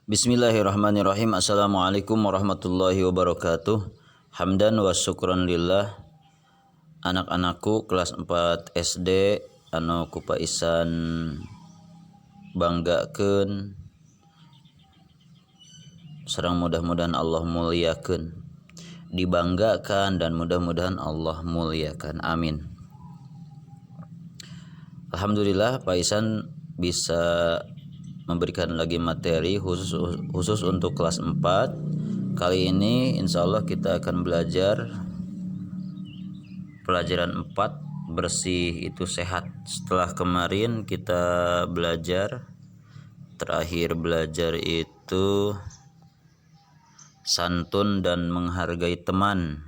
Bismillahirrahmanirrahim. Assalamualaikum warahmatullahi wabarakatuh. Hamdan wa syukran lillah. Anak-anakku kelas 4 SD anu kupaisan banggakeun sareng mudah-mudahan Allah muliakeun, dibanggakan dan mudah-mudahan Allah muliakan. Amin. Alhamdulillah Pak Isan bisa memberikan lagi materi khusus untuk kelas 4. Kali ini insya Allah kita akan belajar pelajaran 4, bersih itu sehat. Setelah kemarin kita terakhir belajar itu santun dan menghargai teman.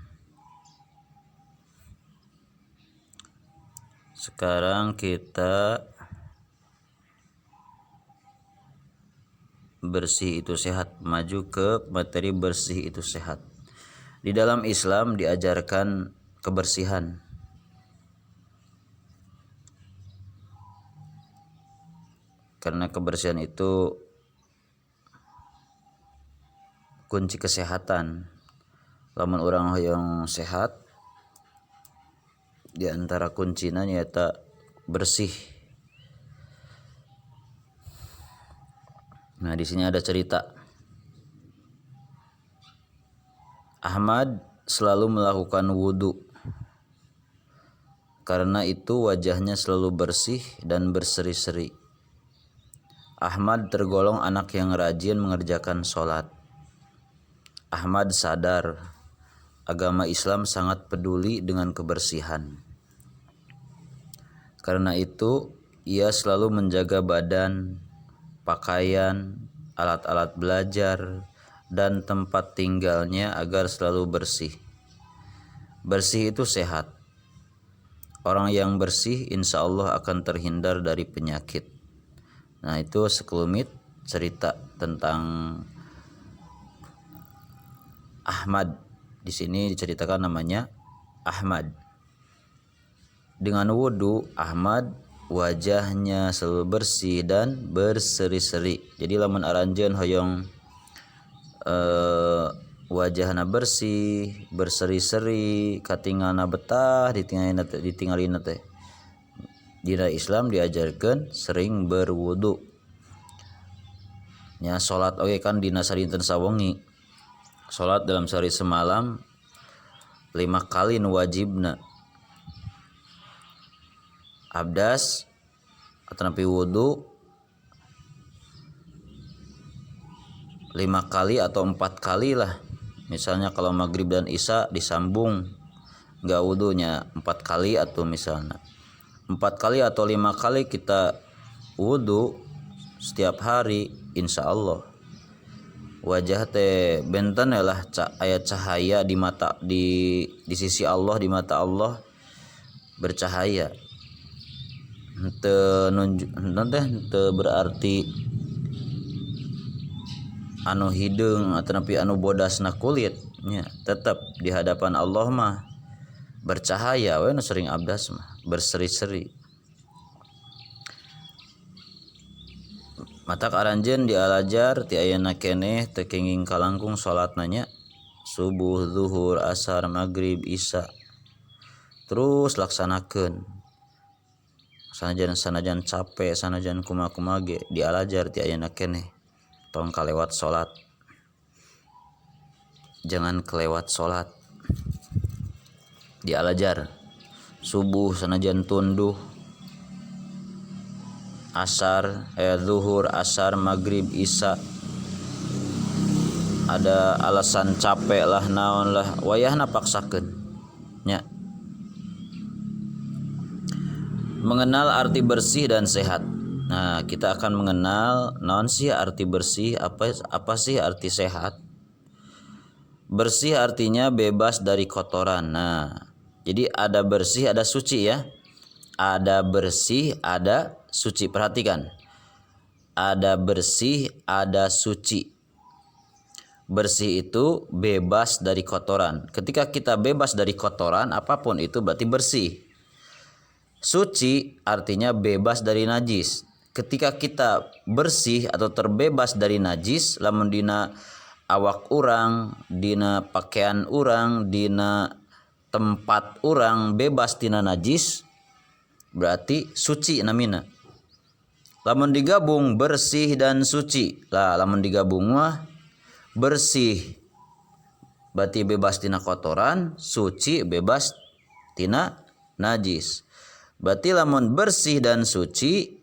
Sekarang kita bersih itu sehat, maju ke materi bersih itu sehat. Di dalam Islam diajarkan kebersihan. Karena kebersihan itu kunci kesehatan. Lamun orang yang sehat, di antara kuncinya nyata bersih. Nah, di sini ada cerita. Ahmad selalu melakukan wudhu. Karena itu wajahnya selalu bersih dan berseri-seri. Ahmad tergolong anak yang rajin mengerjakan sholat. Ahmad sadar agama Islam sangat peduli dengan kebersihan. Karena itu ia selalu menjaga badan, pakaian, alat-alat belajar, dan tempat tinggalnya agar selalu bersih. Bersih itu sehat. Orang yang bersih insya Allah akan terhindar dari penyakit. Nah, itu sekelumit cerita tentang Ahmad. Di sini diceritakan namanya Ahmad. Dengan wudhu, Ahmad wajahnya selalu bersih dan berseri-seri. Jadi lamun aranjeun hoyong wajahna bersih, berseri-seri, katingalna betah, ditinggalina teh. Dina Islam diajarkan sering berwudu. Nya salat oge kan dina sadinten sawengi. Salat dalam sehari semalam 5 kali nu wajibna. Abdas atau napi wudu 5 kali atau 4 kali lah. Misalnya kalau maghrib dan isya disambung, enggak wudunya 4 kali, atau misalnya 4 kali atau 5 kali kita wudu setiap hari, insya Allah wajah teh benten lah aya cahaya di mata, di sisi Allah, di mata Allah bercahaya. Henteu berarti anu hideung atau napi anu bodasna kulitnya, tetap di hadapan Allah mah bercahaya we nu sering abdas mah berseri-seri. Matak aranjeun di Al-Azhar ti ayeuna keneh teu kenging kalangkung salatna nya, subuh, zuhur, asar, maghrib, isya. Terus laksanakeun. Sanajan capek, sanajan kumaha ge di Al-Azhar ti ayeuna keneh. Tong kalewat salat. Jangan kelewat salat. Di Al-Azhar subuh sanajan tunduh, asar, zuhur, asar, maghrib, isya, ada alasan capek lah, naon lah, wayahna paksakeun nya. Mengenal arti bersih dan sehat. Nah, kita akan mengenal naon sih arti bersih, apa sih arti sehat. Bersih artinya bebas dari kotoran. Nah, jadi ada bersih, ada suci ya. Ada bersih, ada suci. Perhatikan. Ada bersih, ada suci. Bersih itu bebas dari kotoran. Ketika kita bebas dari kotoran, apapun itu berarti bersih. Suci artinya bebas dari najis. ketika kita bersih atau terbebas dari najis, lamun dina awak urang, dina pakaian urang, dina tempat urang bebas tina najis, berarti suci namina. Lamun digabung bersih dan suci, lah lamun digabung mah bersih berarti bebas tina kotoran, suci bebas tina najis. Berarti lamun bersih dan suci,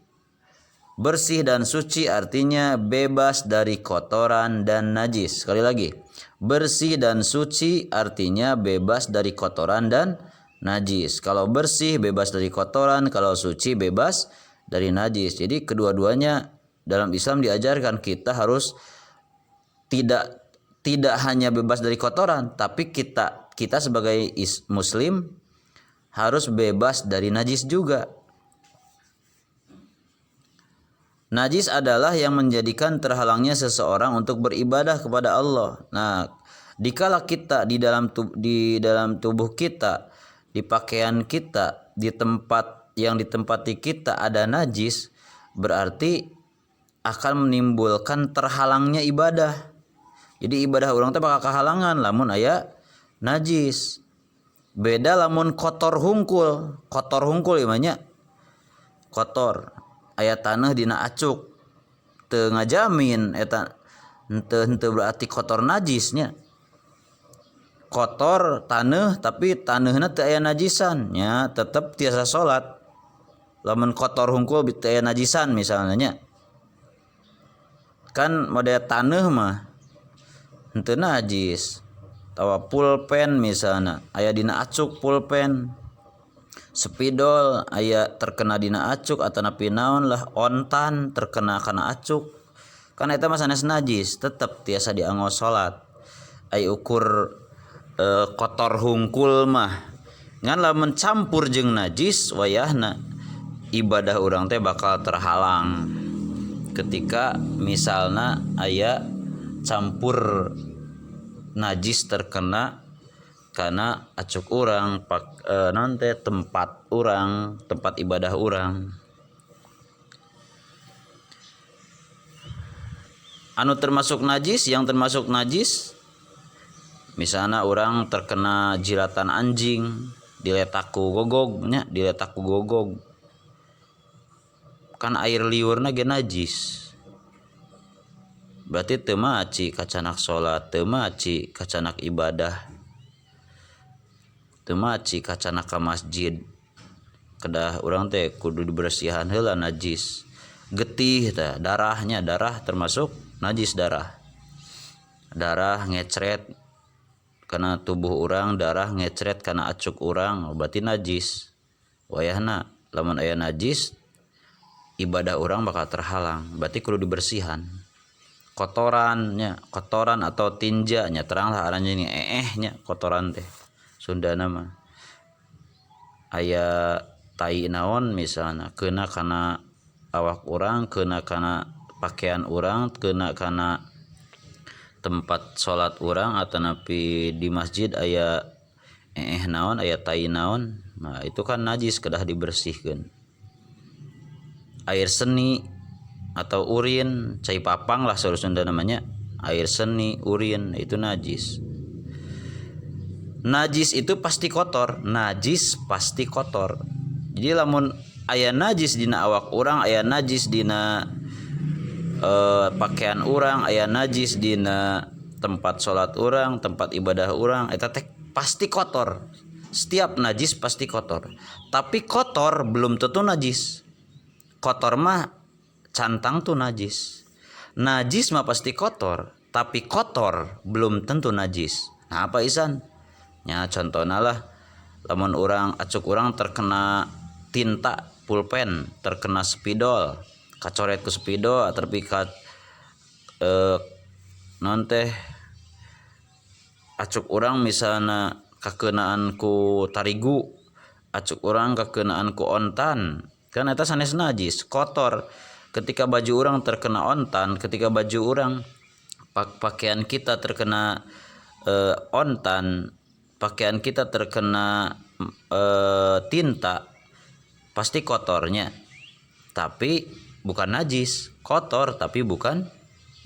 bersih dan suci artinya bebas dari kotoran dan najis. Sekali lagi, bersih dan suci artinya bebas dari kotoran dan najis. Kalau bersih bebas dari kotoran, kalau suci bebas dari najis. Jadi kedua-duanya dalam Islam diajarkan kita harus tidak hanya bebas dari kotoran, tapi kita sebagai muslim harus bebas dari najis juga. Najis adalah yang menjadikan terhalangnya seseorang untuk beribadah kepada Allah. Nah, dikala kita di dalam tubuh kita, di pakaian kita, di tempat yang ditempati kita ada najis, berarti akan menimbulkan terhalangnya ibadah. Jadi ibadah orang teh bakal kehalangan lamun aya najis. Beda lamun kotor hungkul imanya kotor. Aya tanah dina acuk teu ngajamin eta henteu berarti kotor najisnya. Kotor tanah tapi taneuhna teu aya najisan nya tetep tiasa salat. Lamun kotor hungkul teu aya najisan misalnya nya. Kan model tanah mah henteu najis. Tawa pulpen misalnya aya dina acuk pulpen. Spidol aya terkena dina acuk atau napi naon lah, ontan terkena kana acuk kan eta mah sanes najis tetep tiasa diangos salat. Ai ukur kotor hungkul mah ngan lamun campur jeung najis wayahna ibadah urang teh bakal terhalang ketika misalna aya campur najis terkena karena acuk urang nanti tempat urang, tempat ibadah urang. Anu termasuk najis, yang termasuk najis misalnya orang terkena jilatan anjing diletaku gogog nya, diletaku gogog kan air liurna ge najis. Berarti teu maci kacanak salat, teu maci kacanak ibadah, teu maci kacanak ka masjid. Kedah urang teh kudu dibersihan heula najis. Getih teh darahnya, darah termasuk najis darah. Darah ngecret kana tubuh urang, darah ngecret kana acuk urang berarti najis. Wayahna lamun aya najis ibadah urang bakal terhalang, berarti kudu dibersihan. Kotorannya, kotoran atau tinja nya teranglah arannya ini nya kotoran teh. Sunda nama aya tai naon misalnya kena kana awak urang, kena kana pakaian urang, kena kana tempat salat urang atau napi di masjid aya naon, aya tai naon, nah itu kan najis kedah dibersihkeun. Air seni atau urin, cai papang lah saur Sunda namanya, air seni, urin itu najis. Najis itu pasti kotor, najis pasti kotor. Jadi lamun aya najis dina awak urang, aya najis dina pakaian urang, aya najis dina tempat salat urang, tempat ibadah urang, eta teh pasti kotor. Setiap najis pasti kotor. Tapi kotor belum tentu najis. Kotor mah cantang tuh najis. Najis mah pasti kotor, tapi kotor belum tentu najis. Nah apa isan? Ya contohnya lah lamun urang acuk urang terkena tinta pulpen, terkena spidol, kacoret ku spidol terpikat non teh acuk urang misalna kakenaan ku tarigu, acuk urang kakenaan ku ontan, kan eta sanes najis, kotor. Ketika baju urang terkena ontan, ketika baju urang pakaian kita terkena ontan, pakaian kita terkena tinta, pasti kotornya. Tapi bukan najis, kotor tapi bukan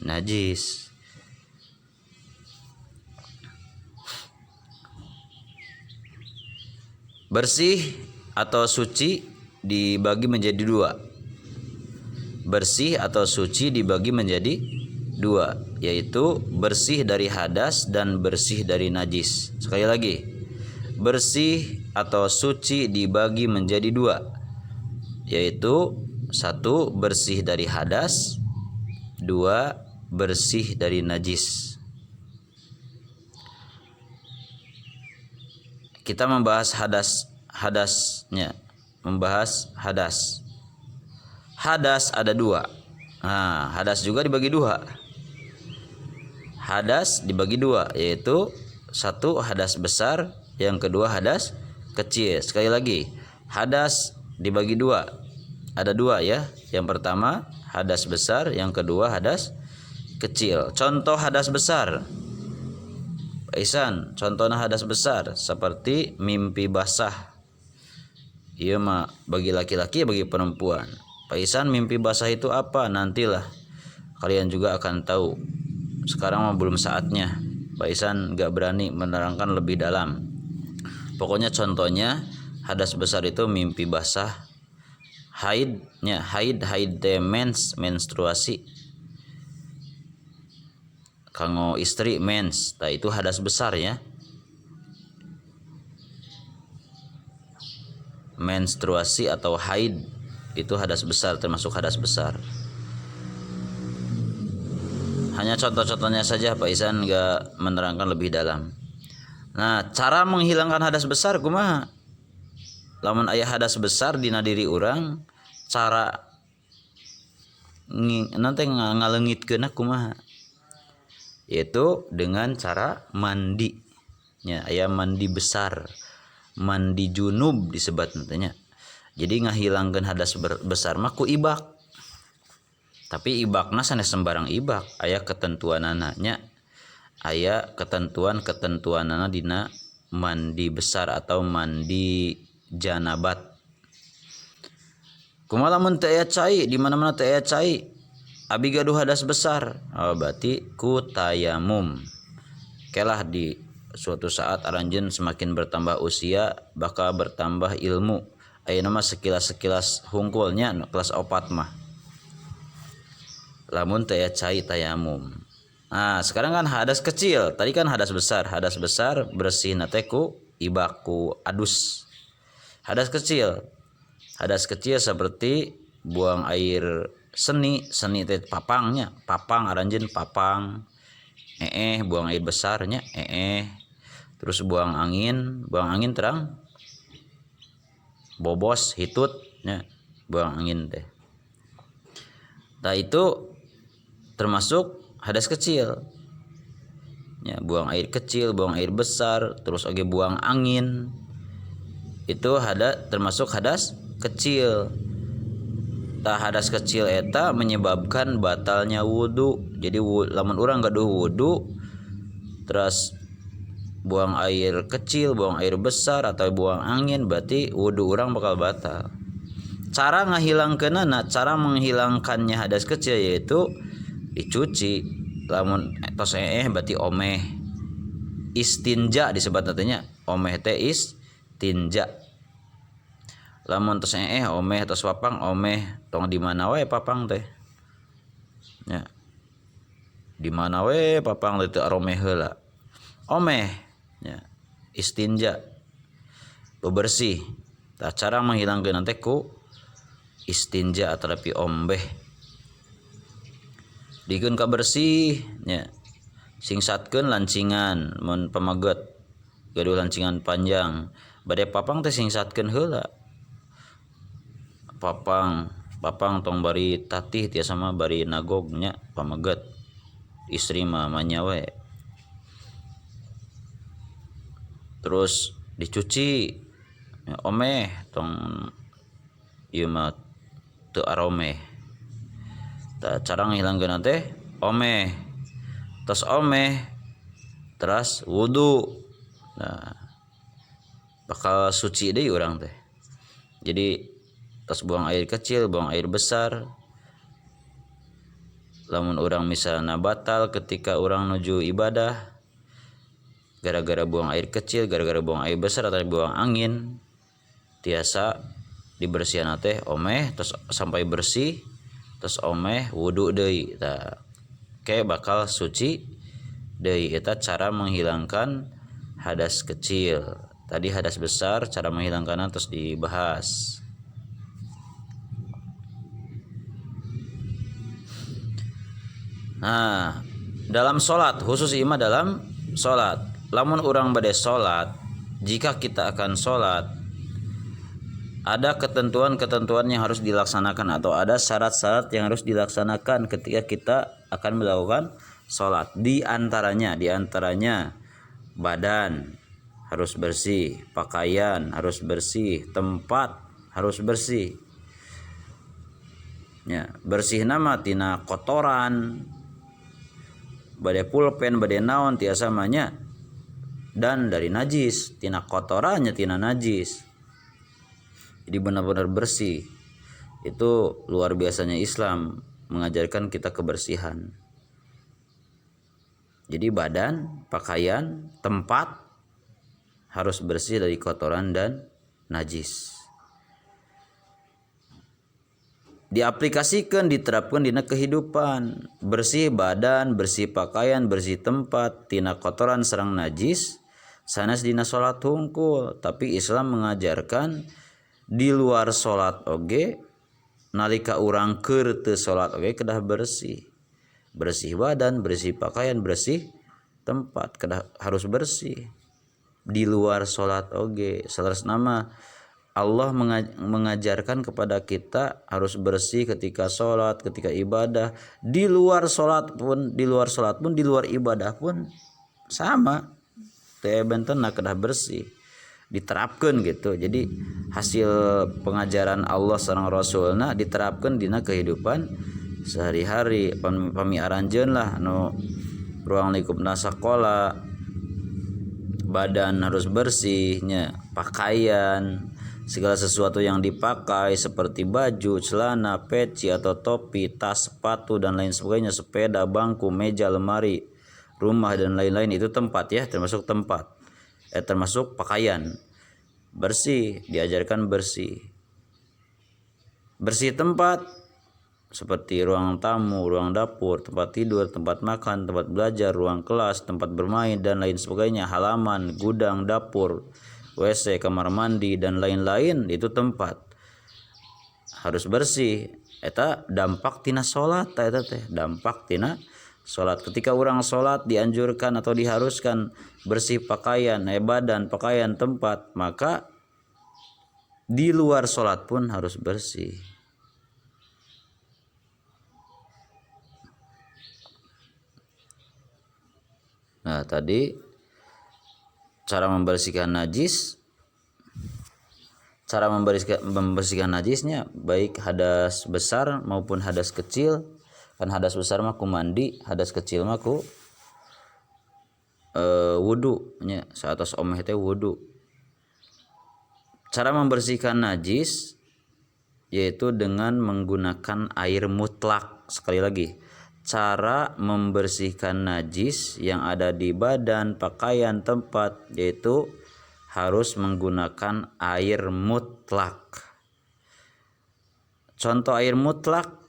najis. Bersih atau suci dibagi menjadi dua. Bersih atau suci dibagi menjadi dua, yaitu bersih dari hadas dan bersih dari najis. Sekali lagi, bersih atau suci dibagi menjadi dua, yaitu satu bersih dari hadas, dua bersih dari najis. Kita membahas hadasnya, membahas hadas. Hadas ada dua. Nah, hadas juga dibagi dua. Hadas dibagi dua, yaitu satu hadas besar, yang kedua hadas kecil. Sekali lagi, hadas dibagi dua. Ada dua ya. Yang pertama hadas besar, yang kedua hadas kecil. Contoh hadas besar. Pak Isan, contohnya hadas besar seperti mimpi basah. Iya mah bagi laki-laki, bagi perempuan. Pak Isan, mimpi basah itu apa? Nantilah kalian juga akan tahu. Sekarang mah belum saatnya. Pak Isan gak berani menerangkan lebih dalam. Pokoknya contohnya hadas besar itu mimpi basah. Haidnya, haid menstruasi. Kanggo istri mens, nah itu hadas besar ya. Menstruasi atau haid itu hadas besar, termasuk hadas besar. Hanya contoh-contohnya saja, Pak Isan gak menerangkan lebih dalam. Nah, cara menghilangkan hadas besar kumaha? Lamun aya hadas besar dina diri urang, cara nanti ngalengitkeun kumaha? Yaitu dengan cara mandi. Ya, aya mandi besar, mandi junub disebut nantinya. Jadi ngahilangkeun hadas besar mah ku ibak. Tapi ibakna sanes sembarang ibak, aya ketentuanana nya. Aya ketentuanana dina mandi besar atau mandi janabat. Kumaha lamun teu aya cai, di mana-mana teu aya cai, abi gaduh hadas besar, berarti ku tayamum. Kelah di suatu saat aranjeun semakin bertambah usia, bakal bertambah ilmu. Ayeuna mah sekilas-sekilas hungkulnya kelas 4 mah. Lamun teu aya cai tayamum. Nah, sekarang kan hadas kecil, tadi kan hadas besar. Hadas besar bersihna teh ku ibak, ku adus. Hadas kecil seperti buang air seni teh papangnya, papang aranjeun papang. Buang air besarnya terus buang angin terang bobos hitut nya, buang angin teh. Nah itu termasuk hadas kecil ya, buang air kecil, buang air besar, terus oge buang angin, itu termasuk hadas kecil. Tah hadas kecil eta menyebabkan batalnya wudu. Jadi lamun urang gaduh wudu terus buang air kecil, buang air besar atau buang angin, berarti wudu urang bakal batal. Cara menghilangkannya hadas kecil yaitu dicuci. Lamun tos berarti omeh. Istinja disebut nantinya. Omeh teh istinja. Lamun tos omeh tos papang omeh, tong di mana we papang teh. Ya. Di mana we papang teh aromeh heula. Omeh ya. Istinja. Bebersih. Tah cara menghilangkeun teh ku istinja atau tapi ombeh. Dikeun ka bersih nya. Singsatkeun lancingan mun pamaget. Gaduh lancingan panjang. Bade papang teh singsatkeun heula. Papang tong bari tatih tiasa mah bari nagog nya pamaget. Istri mah manyawe. Terus dicuci omeh tong ieu mah teu aromeh. Tah cara ngilangkeun teh omeh. Tos omeh teras wudu. Nah, bakal suci deui urang teh. Jadi tos buang air kecil, buang air besar, lamun orang misalnya batal ketika orang nuju ibadah gara-gara buang air kecil, gara-gara buang air besar atau buang angin, tiasa dibersihan teh omeh terus sampai bersih terus omeh wudu deui tah kayak bakal suci deui. Eta cara menghilangkan hadas kecil. Tadi hadas besar cara menghilangkannya terus dibahas. Nah, dalam sholat, khusus imah dalam sholat. Lamun orang bade sholat, jika kita akan sholat, ada ketentuan-ketentuan yang harus dilaksanakan atau ada syarat-syarat yang harus dilaksanakan ketika kita akan melakukan sholat. Di antaranya badan harus bersih, pakaian harus bersih, tempat harus bersih. Ya, bersih nama tina kotoran, bade pulpen, bade naon tiasa manya, dan dari najis, tina kotorannya tina najis. Jadi benar-benar bersih. Itu luar biasanya Islam mengajarkan kita kebersihan. Jadi badan, pakaian, tempat harus bersih dari kotoran dan najis. Diaplikasikan, diterapkan dina kehidupan. Bersih badan, bersih pakaian, bersih tempat tina kotoran sareng najis sanes dina salat hungkul. Tapi Islam mengajarkan di luar salat oge nalika urang keur teu salat oge kedah bersih. Bersih badan, bersih pakaian, bersih tempat kedah harus bersih. Di luar salat oge salas nama Allah mengajarkan kepada kita harus bersih ketika sholat, ketika ibadah. Di luar sholat pun, di luar ibadah pun sama. Teh benten nak kedah bersih, diterapkan gitu. Jadi hasil pengajaran Allah sareng Rasulna diterapkan dina kehidupan sehari-hari. Pamiaranjeun lah nu ruang lingkupna sakola, badan harus bersihnya, pakaian, segala sesuatu yang dipakai seperti baju, celana, peci atau topi, tas, sepatu dan lain sebagainya, sepeda, bangku, meja, lemari, rumah dan lain-lain itu tempat ya, termasuk tempat. Termasuk pakaian. Bersih, diajarkan bersih. Bersih tempat seperti ruang tamu, ruang dapur, tempat tidur, tempat makan, tempat belajar, ruang kelas, tempat bermain dan lain sebagainya, halaman, gudang, dapur, WC, kamar mandi dan lain-lain itu tempat harus bersih. Eta dampak tina salat, eta teh dampak tina salat. Ketika orang salat dianjurkan atau diharuskan bersih pakaian, badan, pakaian, tempat, maka di luar salat pun harus bersih. Nah, tadi cara membersihkan najis, cara membersihkan najisnya baik hadas besar maupun hadas kecil. Kan hadas besar mah ku mandi, hadas kecil mah ku wudu nya, satos omeh teh wudu. Cara membersihkan najis yaitu dengan menggunakan air mutlak. Sekali lagi, cara membersihkan najis yang ada di badan, pakaian, tempat yaitu harus menggunakan air mutlak. Contoh air mutlak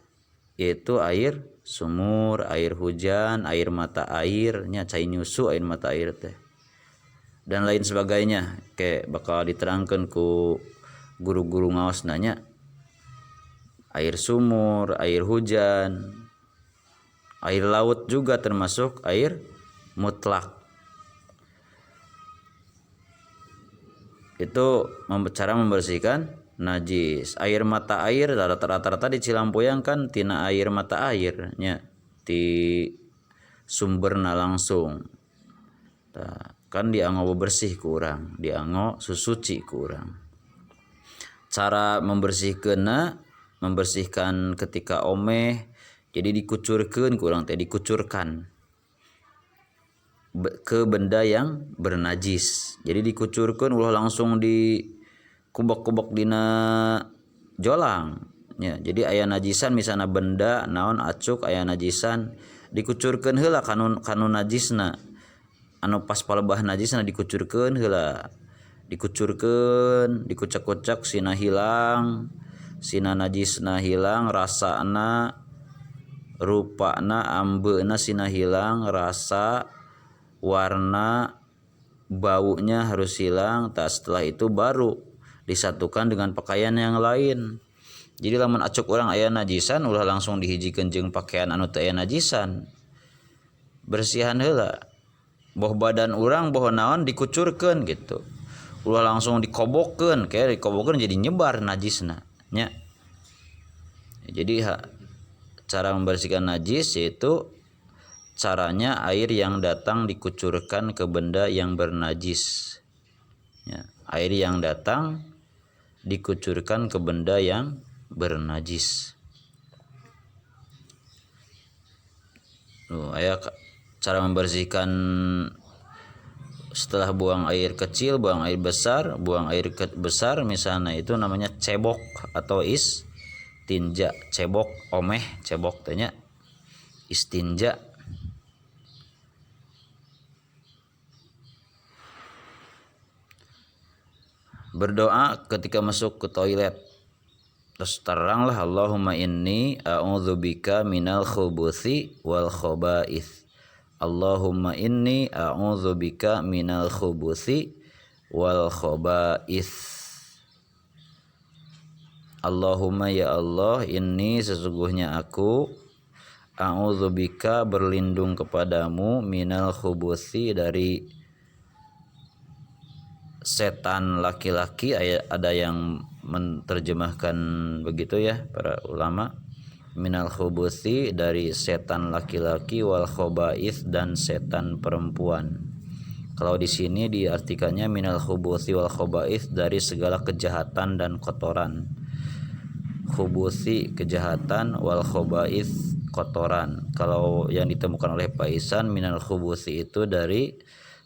yaitu air sumur, air hujan, air mata airnya, cai nyusu, air mata air teh dan lain sebagainya. Kayak bakal diterangkan ku guru-guru ngaos nanya, air sumur, air hujan, air laut juga termasuk air mutlak. Itu cara membersihkan najis. Air mata air rata-rata di Cilampoyang kan tina air mata airnya di sumberna langsung. Kan dianggo bersih ku urang, dianggo susuci ku urang. Cara membersihkan ketika omeh jadi dikucurkeun ku urang teh, dikucurkan ke benda yang bernajis. Jadi dikucurkan ulah langsung di kubok-kubok dina jolang Ya, jadi aya najisan misalnya benda naon acuk aya najisan dikucurkeun heula kanu najisna anu pas palebah najisna dikucurkeun heula dikucurkeun dikucek-kucek sina hilang sina najisna hilang rasana rupana ambeuna sina hilang rasa warna baunya harus hilang setelah itu baru disatukan dengan pakaian yang lain. Jadi lamun acuk orang aya najisan ulah langsung dihijikeun jeung pakaian anu teu aya najisan. Bersihan heula. Boh badan urang boh naon dikucurkeun gitu. Ulah langsung dikobokkeun, kayak dikobokkeun jadi nyebar najisna nya. Jadi cara membersihkan najis yaitu caranya air yang datang dikucurkan ke benda yang bernajis. Ya, air yang datang dikucurkan ke benda yang bernajis. Aya cara membersihkan setelah buang air kecil, buang air besar, buang air besar misalnya itu namanya cebok atau istinja. Cebok omeh, cebok tanya istinja. Berdoa ketika masuk ke toilet. Terus teranglah Allahumma inni a'udzubika minal khubuthi wal khaba'ith. Allahumma inni a'udzubika minal khubuthi wal khaba'ith. Allahumma ya Allah, inni sesungguhnya aku a'udzubika berlindung kepadamu minal khubuthi dari setan laki-laki. Ada yang menerjemahkan begitu ya para ulama, minal khubuthi dari setan laki-laki wal khaba'ith dan setan perempuan. Kalau di sini diartikannya minal khubuthi wal khaba'ith dari segala kejahatan dan kotoran. Khubuthi kejahatan wal khaba'ith kotoran. Kalau yang ditemukan oleh Pak Isan minal khubuthi itu dari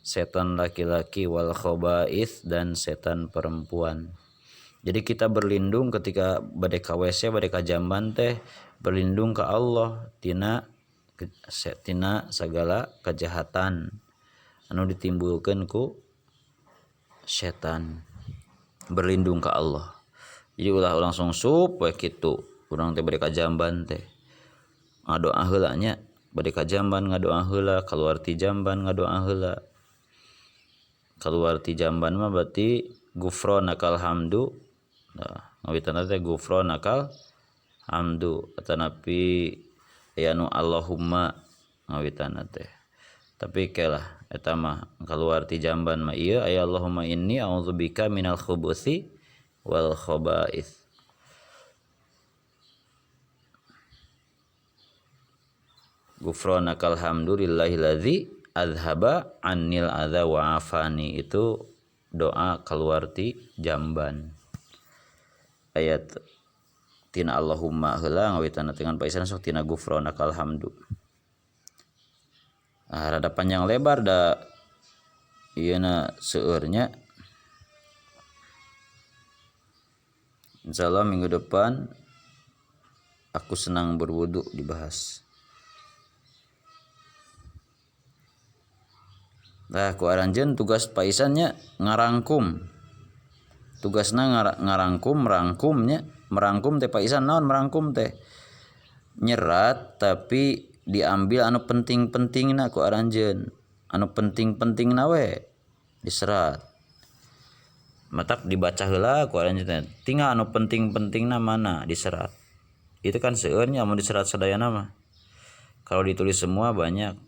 setan laki-laki wal khaba'ith dan setan perempuan. Jadi kita berlindung ketika bade ka WC, bade ka jamban teh berlindung ke Allah tina segala kejahatan anu ditimbulkeun ku setan. Berlindung ke Allah. Jadi ulah langsung sup we kitu. Urang teh bade ka jamban teh ngadoa heula nya, bade ka jamban ngadoa heula, keluar ti jamban ngadoa heula. Keluar ti jamban mah berarti gufronakal hamdu. Nah, ngawitanna teh gufronakal hamdu atanapi aya nu Allahumma ngawitanna teh. Tapi kelah eta mah keluar ti jamban mah ieu aya Allahumma inni a'udzubika minal khubuthi wal khaba'ith. Gufronakal hamdu lillahilladzi adhaba anil adza wa afani, itu doa keluar ti jamban. Ayat tina Allahumma heula ngawitanna dengan paisan sok tina gufronakal hamdu. Rada panjang lebar da ieuna seueurnya. Insyaallah minggu depan aku senang berwudu dibahas. Nah, ku aranjeun tugas paisannya ngarangkum. Tugasna ngarangkum, merangkum teh paisan naon merangkum teh? Nyerat tapi diambil anu penting-pentingna ku aranjeun. Anu penting-pentingna we diserat. Matak dibaca heula ku aranjeun teh. Tinggal anu penting-pentingna mana diserat. Itu kan seueurnya mun diserat sadayana mah. Kalau ditulis semua banyak.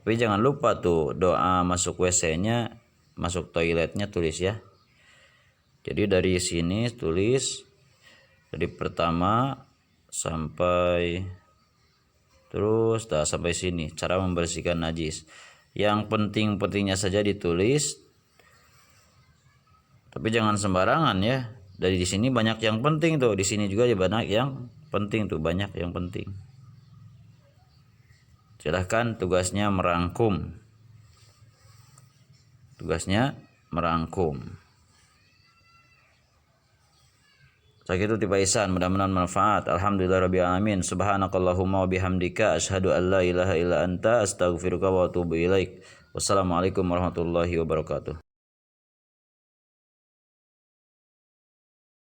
Tapi jangan lupa tuh doa masuk WC-nya, masuk toiletnya tulis ya. Jadi dari sini tulis dari pertama sampai terus sampai sini cara membersihkan najis. Yang penting-pentingnya saja ditulis. Tapi jangan sembarangan ya. Dari di sini banyak yang penting tuh, di sini juga banyak yang penting tuh, banyak yang penting. Silahkan tugasnya merangkum. Tugasnya merangkum. Sakitu ti paisan mudah-mudahan manfaat. Alhamdulillahirabbil alamin. Subhanakallahumma wa bihamdika asyhadu an la ilaha illa anta astaghfiruka wa atubu ilaik. Wassalamualaikum warahmatullahi wabarakatuh.